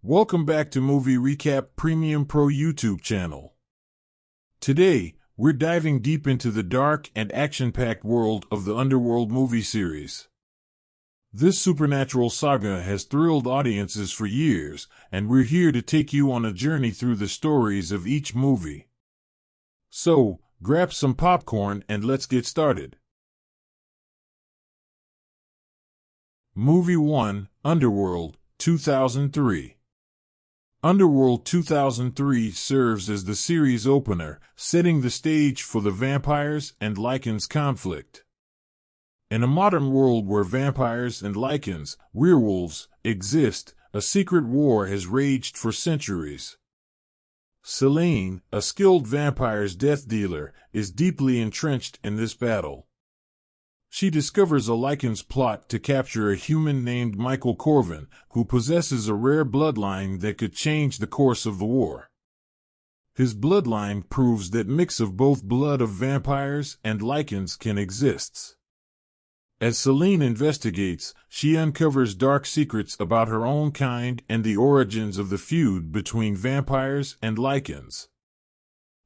Welcome back to Movie Recap Premium Pro YouTube channel. Today, we're diving deep into the dark and action-packed world of the Underworld movie series. This supernatural saga has thrilled audiences for years, and we're here to take you on a journey through the stories of each movie. So, grab some popcorn and let's get started. Movie 1, Underworld, 2003. Underworld 2003 serves as the series opener, setting the stage for the vampires and Lycans conflict. In a modern world where vampires and Lycans, werewolves, exist, a secret war has raged for centuries. Selene, a skilled vampire's death dealer, is deeply entrenched in this battle. She discovers a Lycan's plot to capture a human named Michael Corvin, who possesses a rare bloodline that could change the course of the war. His bloodline proves that mix of both blood of vampires and Lycans can exist. As Selene investigates, she uncovers dark secrets about her own kind and the origins of the feud between vampires and Lycans.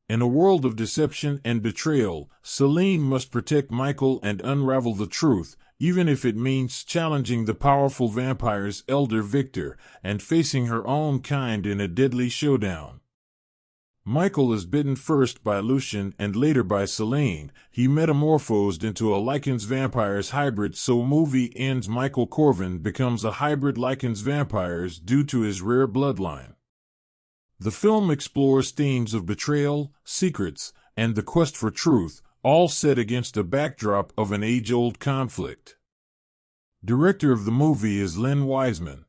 In a world of deception and betrayal, Selene must protect Michael and unravel the truth, even if it means challenging the powerful vampire's elder Victor and facing her own kind in a deadly showdown. Michael is bitten first by Lucian and later by Selene. He metamorphosed into a Lycans vampire's hybrid, so movie ends Michael Corvin becomes a hybrid Lycans vampires due to his rare bloodline. The film explores themes of betrayal, secrets, and the quest for truth, all set against a backdrop of an age-old conflict. Director of the movie is Len Wiseman.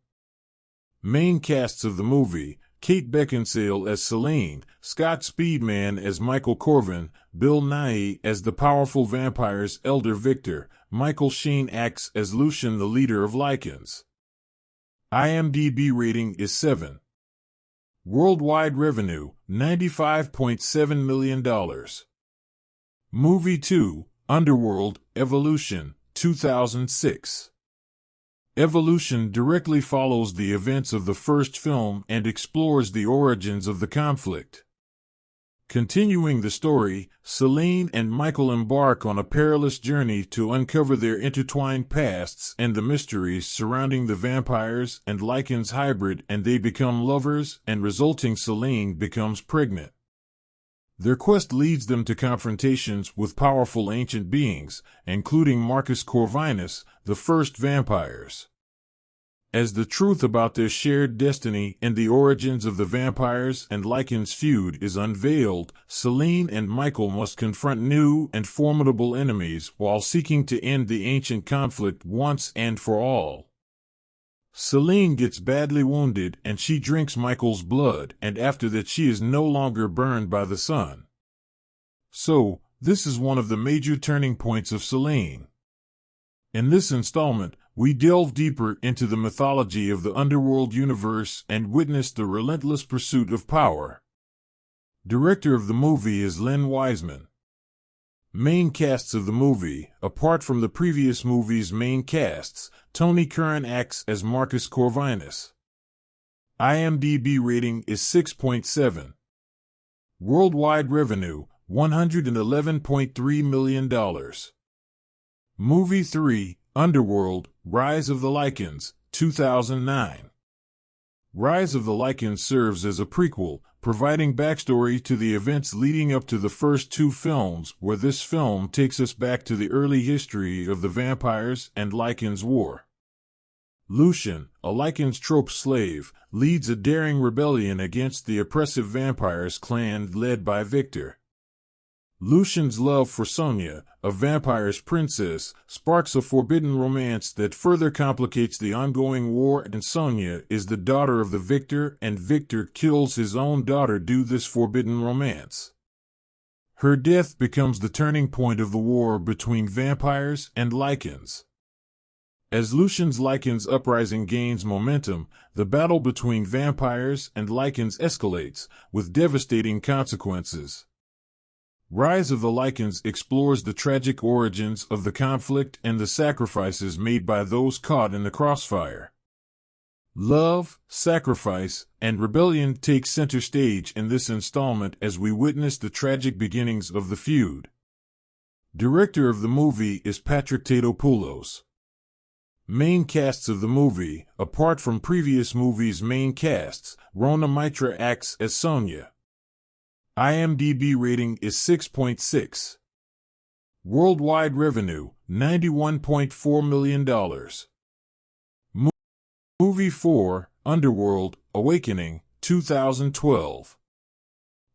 Main casts of the movie: Kate Beckinsale as Selene, Scott Speedman as Michael Corvin, Bill Nighy as the powerful vampire's elder Victor, Michael Sheen acts as Lucian, the leader of Lycans. IMDb rating is 7. Worldwide revenue, $95.7 million. Movie 2, Underworld, Evolution, 2006. Evolution directly follows the events of the first film and explores the origins of the conflict. Continuing the story, Selene and Michael embark on a perilous journey to uncover their intertwined pasts and the mysteries surrounding the vampires and Lycans hybrid, and they become lovers, and resulting Selene becomes pregnant. Their quest leads them to confrontations with powerful ancient beings, including Marcus Corvinus, the first vampires. As the truth about their shared destiny and the origins of the vampires and Lycans feud is unveiled, Selene and Michael must confront new and formidable enemies while seeking to end the ancient conflict once and for all. Selene gets badly wounded and she drinks Michael's blood, and after that she is no longer burned by the sun. So, this is one of the major turning points of Selene. In this installment, we delve deeper into the mythology of the Underworld universe and witness the relentless pursuit of power. Director of the movie is Len Wiseman. Main casts of the movie: apart from the previous movie's main casts, Tony Curran acts as Marcus Corvinus. IMDb rating is 6.7. Worldwide revenue, $111.3 million. Movie 3, Underworld, Rise of the Lycans, 2009. Rise of the Lycans serves as a prequel, providing backstory to the events leading up to the first two films, where this film takes us back to the early history of the vampires and Lycans war. Lucian, a Lycans trope slave, leads a daring rebellion against the oppressive vampires clan led by Victor. Lucian's love for Sonia, a vampire's princess, sparks a forbidden romance that further complicates the ongoing war, and Sonia is the daughter of the Victor, and Victor kills his own daughter due to this forbidden romance. Her death becomes the turning point of the war between vampires and Lycans. As Lucian's Lycans uprising gains momentum, the battle between vampires and Lycans escalates, with devastating consequences. Rise of the Lycans explores the tragic origins of the conflict and the sacrifices made by those caught in the crossfire. Love, sacrifice, and rebellion take center stage in this installment as we witness the tragic beginnings of the feud. Director of the movie is Patrick Tatopoulos. Main casts of the movie, apart from previous movies' main casts, Rona Mitra acts as Sonia. IMDb rating is 6.6. Worldwide revenue, $91.4 million. Movie 4, Underworld, Awakening, 2012.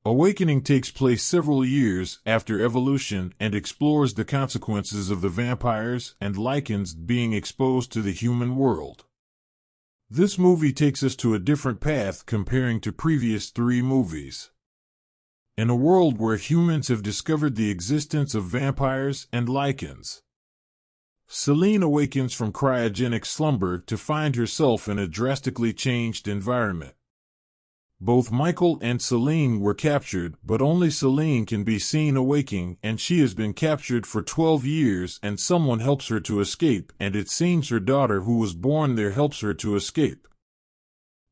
Awakening takes place several years after Evolution and explores the consequences of the vampires and Lycans being exposed to the human world. This movie takes us to a different path comparing to previous three movies. In a world where humans have discovered the existence of vampires and Lycans, Selene awakens from cryogenic slumber to find herself in a drastically changed environment. Both Michael and Selene were captured, but only Selene can be seen awaking, and she has been captured for 12 years and someone helps her to escape, and it seems her daughter who was born there helps her to escape.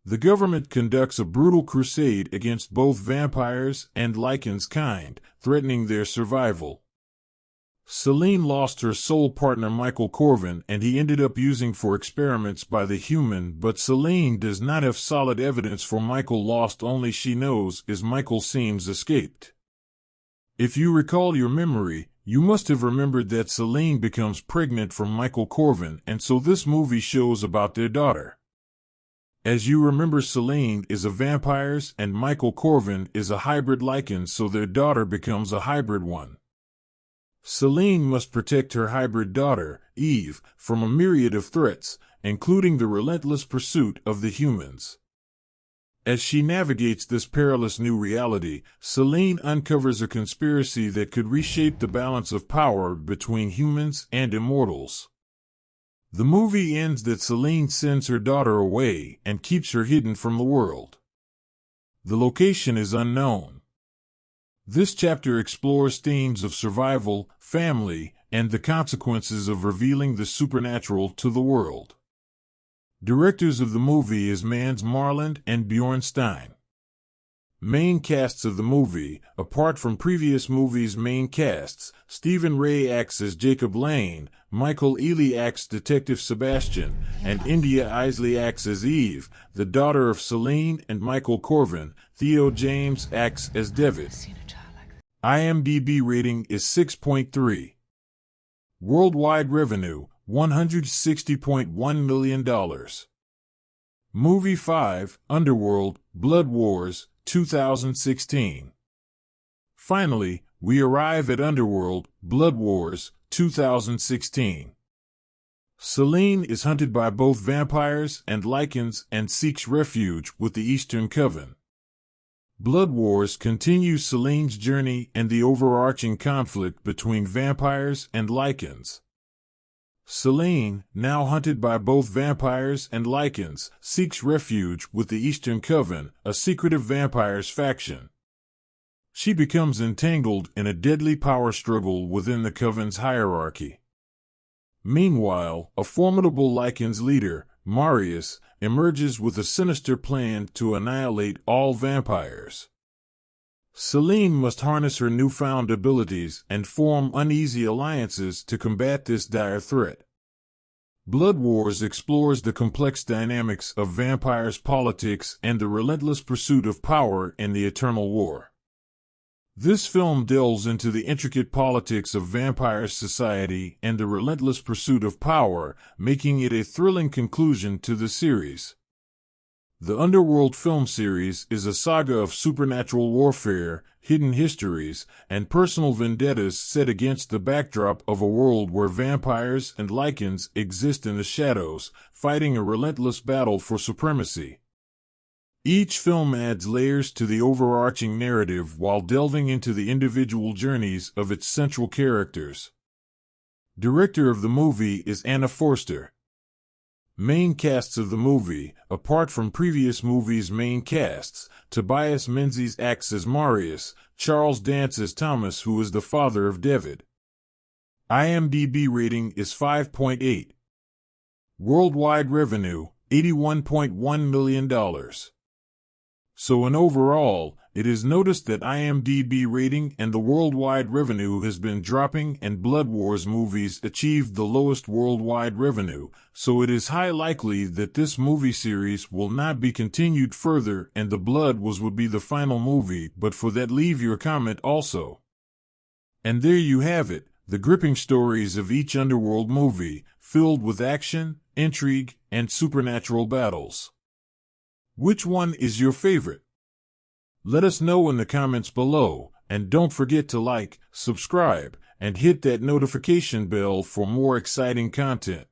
The government conducts a brutal crusade against both vampires and Lycans kind, threatening their survival. Selene lost her soul partner Michael Corvin and he ended up using for experiments by the human, but Selene does not have solid evidence for Michael lost. Only she knows is Michael seems escaped. If you recall your memory, you must have remembered that Selene becomes pregnant from Michael Corvin, and so this movie shows about their daughter. As you remember, Selene is a vampire and Michael Corvin is a hybrid Lycan, so their daughter becomes a hybrid one. Selene must protect her hybrid daughter, Eve, from a myriad of threats, including the relentless pursuit of the humans. As she navigates this perilous new reality, Selene uncovers a conspiracy that could reshape the balance of power between humans and immortals. The movie ends that Selene sends her daughter away and keeps her hidden from the world. The location is unknown. This chapter explores themes of survival, family, and the consequences of revealing the supernatural to the world. Directors of the movie is Mans Marland and Bjorn Stein. Main casts of the movie, apart from previous movies' main casts, Stephen Ray acts as Jacob Lane, Michael Ealy acts Detective Sebastian, and India Isley acts as Eve, the daughter of Selene and Michael Corvin. Theo James acts as David. IMDb rating is 6.3. Worldwide revenue, $160.1 million. Movie 5, Underworld, Blood Wars, 2016. Finally, we arrive at Underworld, Blood Wars, 2016. Selene is hunted by both vampires and Lycans and seeks refuge with the Eastern Coven. Blood Wars continues Selene's journey and the overarching conflict between vampires and Lycans. Selene, now hunted by both vampires and Lycans, seeks refuge with the Eastern Coven, a secretive vampires faction. She becomes entangled in a deadly power struggle within the Coven's hierarchy. Meanwhile, a formidable Lycans leader, Marius, emerges with a sinister plan to annihilate all vampires. Selene must harness her newfound abilities and form uneasy alliances to combat this dire threat. Blood Wars explores the complex dynamics of vampires' politics and the relentless pursuit of power in the eternal war. This film delves into the intricate politics of vampire society and the relentless pursuit of power, making it a thrilling conclusion to the series. The Underworld film series is a saga of supernatural warfare, hidden histories, and personal vendettas set against the backdrop of a world where vampires and Lycans exist in the shadows, fighting a relentless battle for supremacy. Each film adds layers to the overarching narrative while delving into the individual journeys of its central characters. Director of the movie is Anna Forster. Main casts of the movie, apart from previous movies' main casts, Tobias Menzies acts as Marius, Charles Dance as Thomas, who is the father of David. IMDb rating is 5.8. Worldwide revenue, $81.1 million. So in overall, it is noticed that IMDb rating and the worldwide revenue has been dropping, and Blood Wars movies achieved the lowest worldwide revenue, so it is high likely that this movie series will not be continued further and the Blood Wars would be the final movie. But for that, leave your comment also. And there you have it, the gripping stories of each Underworld movie, filled with action, intrigue, and supernatural battles. Which one is your favorite? Let us know in the comments below, and don't forget to like, subscribe, and hit that notification bell for more exciting content.